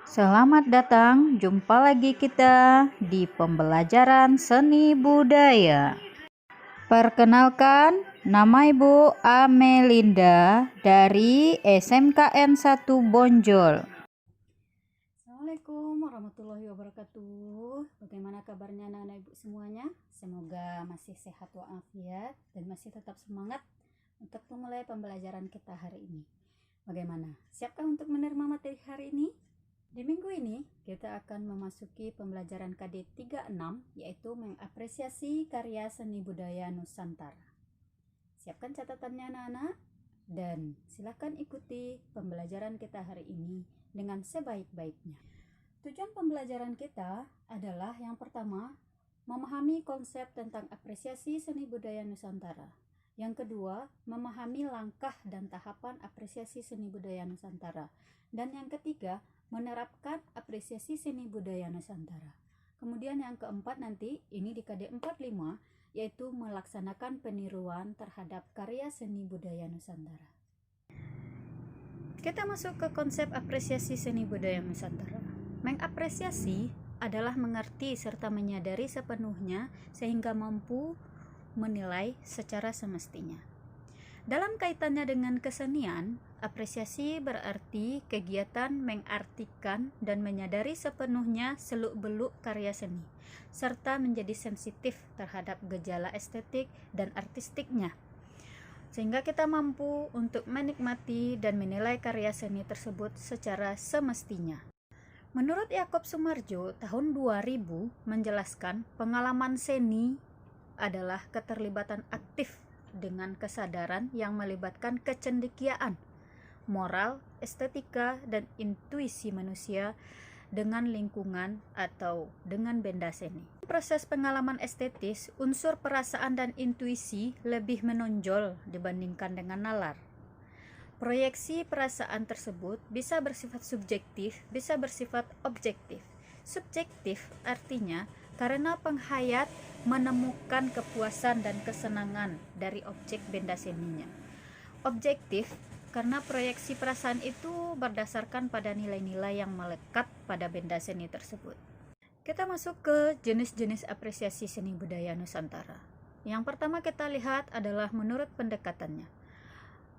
Selamat datang, jumpa lagi kita di pembelajaran seni budaya. Perkenalkan, nama Ibu Amelinda dari SMKN 1 Bonjol. Assalamualaikum warahmatullahi wabarakatuh. Bagaimana kabarnya anak-anak Ibu semuanya? Semoga masih sehat walafiat dan masih tetap semangat untuk memulai pembelajaran kita hari ini. Bagaimana? Siapkah untuk menerima materi hari ini? Di minggu ini, kita akan memasuki pembelajaran KD 36, yaitu mengapresiasi karya seni budaya Nusantara. Siapkan catatannya anak-anak, dan silakan ikuti pembelajaran kita hari ini dengan sebaik-baiknya. Tujuan pembelajaran kita adalah yang pertama, memahami konsep tentang apresiasi seni budaya Nusantara. Yang kedua, memahami langkah dan tahapan apresiasi seni budaya Nusantara. Dan yang ketiga, menerapkan apresiasi seni budaya Nusantara. Kemudian yang keempat nanti, ini di KD 45, yaitu melaksanakan peniruan terhadap karya seni budaya Nusantara. Kita masuk ke konsep apresiasi seni budaya Nusantara. Mengapresiasi adalah mengerti serta menyadari sepenuhnya sehingga mampu menilai secara semestinya. Dalam kaitannya dengan kesenian, apresiasi berarti kegiatan mengartikan dan menyadari sepenuhnya seluk-beluk karya seni, serta menjadi sensitif terhadap gejala estetik dan artistiknya, sehingga kita mampu untuk menikmati dan menilai karya seni tersebut secara semestinya. Menurut Yakob Sumarjo, tahun 2000 menjelaskan pengalaman seni adalah keterlibatan aktif dengan kesadaran yang melibatkan kecendekiaan, moral, estetika, dan intuisi manusia dengan lingkungan atau dengan benda seni. Proses pengalaman estetis, unsur perasaan dan intuisi lebih menonjol dibandingkan dengan nalar. Proyeksi perasaan tersebut bisa bersifat subjektif, bisa bersifat objektif. Subjektif artinya karena penghayat menemukan kepuasan dan kesenangan dari objek benda seninya. Objektif karena proyeksi perasaan itu berdasarkan pada nilai-nilai yang melekat pada benda seni tersebut. Kita masuk ke jenis-jenis apresiasi seni budaya Nusantara. Yang pertama kita lihat adalah menurut pendekatannya.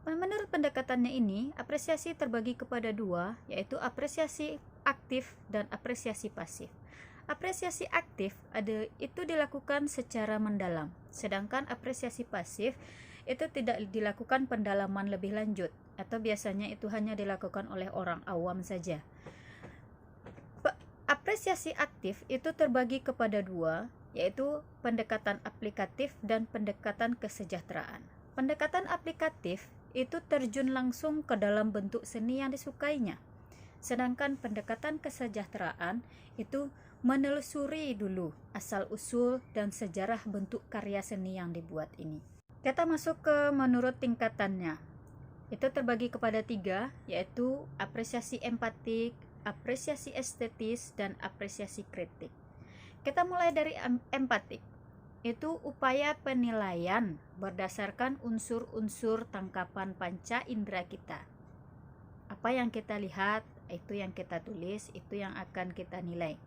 Menurut pendekatannya ini, apresiasi terbagi kepada dua, yaitu apresiasi aktif dan apresiasi pasif. Apresiasi aktif itu dilakukan secara mendalam, sedangkan apresiasi pasif itu tidak dilakukan pendalaman lebih lanjut, atau biasanya itu hanya dilakukan oleh orang awam saja. Apresiasi aktif itu terbagi kepada dua, yaitu pendekatan aplikatif dan pendekatan kesejahteraan. Pendekatan aplikatif itu terjun langsung ke dalam bentuk seni yang disukainya. Sedangkan pendekatan kesejahteraan itu menelusuri dulu asal-usul dan sejarah bentuk karya seni yang dibuat ini. Kita masuk ke menurut tingkatannya. Itu terbagi kepada tiga, yaitu apresiasi empatik, apresiasi estetis, dan apresiasi kritik. Kita mulai dari empatik. Itu upaya penilaian berdasarkan unsur-unsur tangkapan panca indera kita. Apa yang kita lihat, itu yang kita tulis, itu yang akan kita nilai.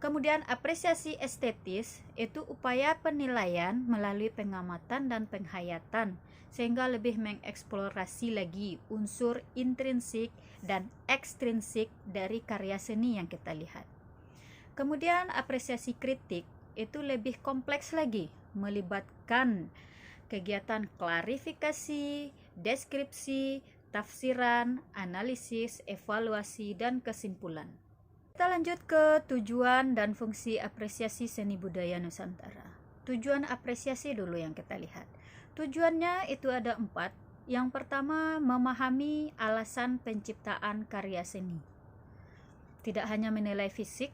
Kemudian apresiasi estetis, itu upaya penilaian melalui pengamatan dan penghayatan, sehingga lebih mengeksplorasi lagi unsur intrinsik dan ekstrinsik dari karya seni yang kita lihat. Kemudian apresiasi kritik, itu lebih kompleks lagi, melibatkan kegiatan klarifikasi, deskripsi, tafsiran, analisis, evaluasi, dan kesimpulan. Kita lanjut ke tujuan dan fungsi apresiasi seni budaya Nusantara. Tujuan apresiasi dulu yang kita lihat. Tujuannya itu ada 4. Yang pertama, memahami alasan penciptaan karya seni. Tidak hanya menilai fisik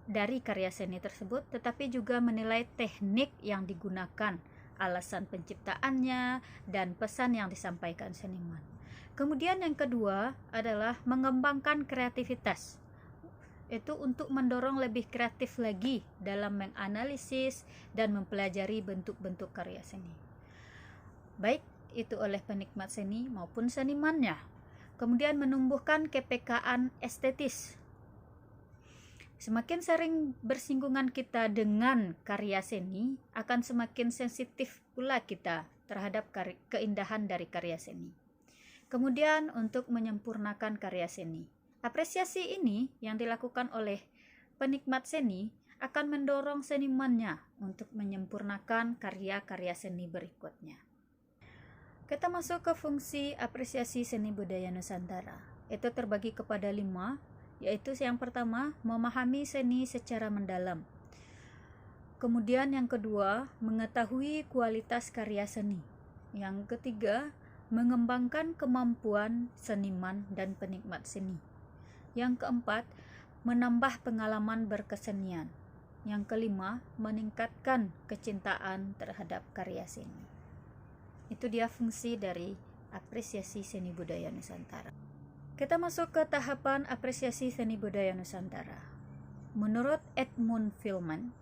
dari karya seni tersebut, tetapi juga menilai teknik yang digunakan, alasan penciptaannya, dan pesan yang disampaikan seniman. Kemudian yang kedua adalah mengembangkan kreativitas. Itu untuk mendorong lebih kreatif lagi dalam menganalisis dan mempelajari bentuk-bentuk karya seni, baik itu oleh penikmat seni maupun senimannya. Kemudian menumbuhkan kepekaan estetis, Semakin sering bersinggungan kita dengan karya seni, akan semakin sensitif pula kita terhadap keindahan dari karya seni. Kemudian untuk menyempurnakan karya seni. Apresiasi ini yang dilakukan oleh penikmat seni akan mendorong senimannya untuk menyempurnakan karya-karya seni berikutnya. Kita masuk ke fungsi apresiasi seni budaya Nusantara. Itu terbagi kepada 5, yaitu yang pertama, memahami seni secara mendalam. Kemudian yang kedua, mengetahui kualitas karya seni. Yang ketiga, mengembangkan kemampuan seniman dan penikmat seni. Yang keempat, menambah pengalaman berkesenian. Yang kelima, meningkatkan kecintaan terhadap karya seni. Itu dia fungsi dari apresiasi seni budaya Nusantara. Kita masuk ke tahapan apresiasi seni budaya Nusantara. Menurut Edmund Filman,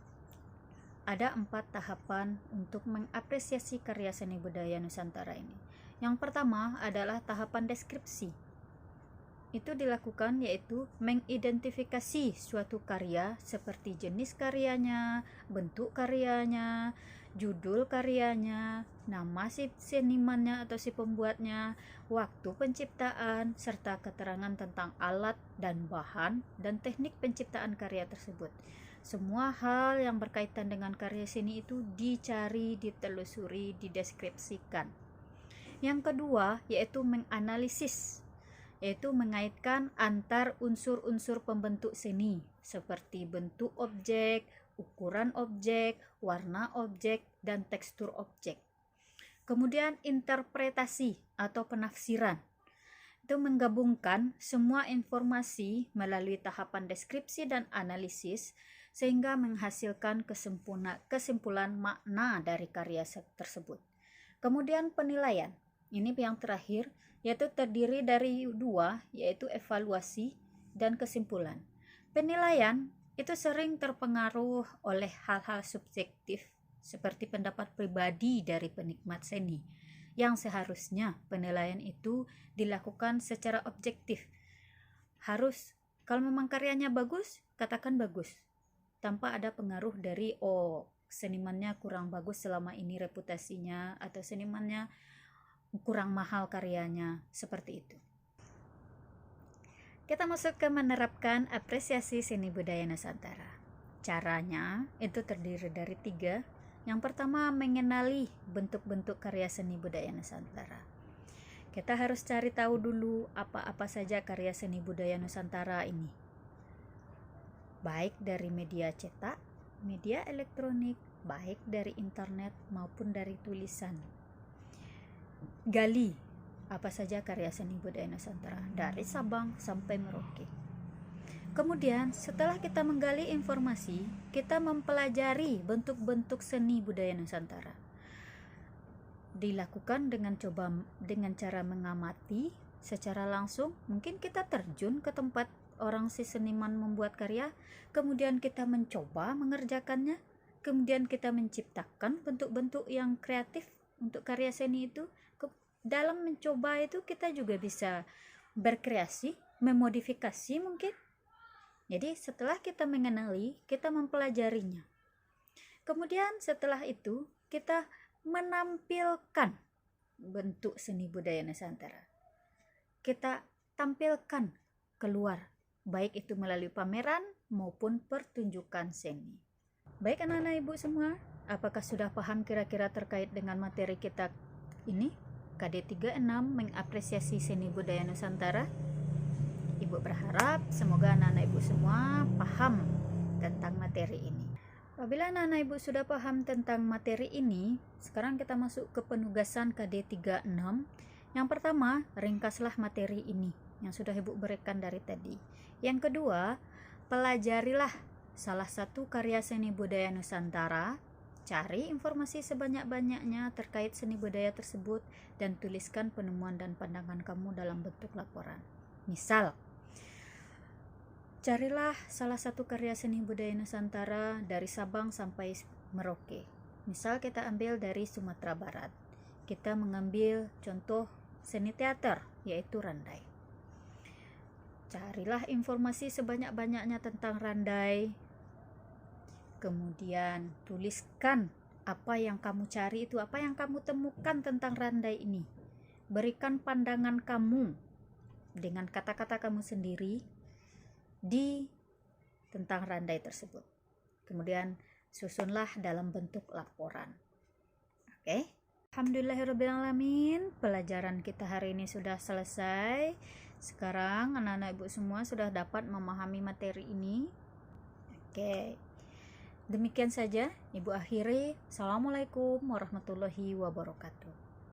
ada 4 tahapan untuk mengapresiasi karya seni budaya Nusantara ini. Yang pertama adalah tahapan deskripsi. Itu dilakukan yaitu mengidentifikasi suatu karya seperti jenis karyanya, bentuk karyanya, judul karyanya, nama si senimannya atau si pembuatnya, waktu penciptaan, serta keterangan tentang alat dan bahan dan teknik penciptaan karya tersebut. Semua hal yang berkaitan dengan karya seni itu dicari, ditelusuri, dideskripsikan. Yang kedua yaitu menganalisis, yaitu mengaitkan antar unsur-unsur pembentuk seni seperti bentuk objek, ukuran objek, warna objek, dan tekstur objek. Kemudian interpretasi atau penafsiran. Itu menggabungkan semua informasi melalui tahapan deskripsi dan analisis sehingga menghasilkan kesimpulan makna dari karya tersebut. Kemudian penilaian. Ini yang terakhir, yaitu terdiri dari 2, yaitu evaluasi dan kesimpulan. Penilaian itu sering terpengaruh oleh hal-hal subjektif seperti pendapat pribadi dari penikmat seni, yang seharusnya penilaian itu dilakukan secara objektif. Harus, kalau memang karyanya bagus, katakan bagus, tanpa ada pengaruh dari senimannya kurang bagus selama ini reputasinya, atau senimannya kurang mahal karyanya, seperti itu. Kita masuk ke menerapkan apresiasi seni budaya Nusantara. Caranya itu terdiri dari 3. Yang pertama, mengenali bentuk-bentuk karya seni budaya Nusantara. Kita harus cari tahu dulu apa-apa saja karya seni budaya Nusantara ini. Baik dari media cetak, media elektronik, baik dari internet maupun dari tulisan. Gali apa saja karya seni budaya Nusantara dari Sabang sampai Merauke. Kemudian setelah kita menggali informasi, kita mempelajari bentuk-bentuk seni budaya Nusantara. Dilakukan dengan cara mengamati secara langsung. Mungkin kita terjun ke tempat orang si seniman membuat karya, kemudian kita mencoba mengerjakannya, kemudian kita menciptakan bentuk-bentuk yang kreatif untuk karya seni itu. Dalam mencoba itu kita juga bisa berkreasi, memodifikasi mungkin. Jadi setelah kita mengenali, kita mempelajarinya. Kemudian setelah itu kita menampilkan bentuk seni budaya Nusantara. Kita tampilkan keluar, baik itu melalui pameran maupun pertunjukan seni. Baik anak-anak ibu semua, apakah sudah paham kira-kira terkait dengan materi kita ini? KD 36 mengapresiasi seni budaya Nusantara. Ibu berharap semoga anak-anak ibu semua paham tentang materi ini. Apabila anak-anak ibu sudah paham tentang materi ini, sekarang kita masuk ke penugasan KD 36. Yang pertama, ringkaslah materi ini yang sudah ibu berikan dari tadi. Yang kedua, pelajarilah salah satu karya seni budaya Nusantara. Cari informasi sebanyak-banyaknya terkait seni budaya tersebut dan tuliskan penemuan dan pandangan kamu dalam bentuk laporan. Misal, carilah salah satu karya seni budaya Nusantara dari Sabang sampai Merauke. Misal kita ambil dari Sumatera Barat. Kita mengambil contoh seni teater, yaitu Randai. Carilah informasi sebanyak-banyaknya tentang Randai. Kemudian tuliskan apa yang kamu cari itu, apa yang kamu temukan tentang Randai ini. Berikan pandangan kamu dengan kata-kata kamu sendiri di tentang Randai tersebut. Kemudian susunlah dalam bentuk laporan. Oke? Alhamdulillahirrabbilalamin, pelajaran kita hari ini sudah selesai. Sekarang anak-anak ibu semua sudah dapat memahami materi ini. Oke, demikian saja ibu akhiri. Assalamualaikum warahmatullahi wabarakatuh.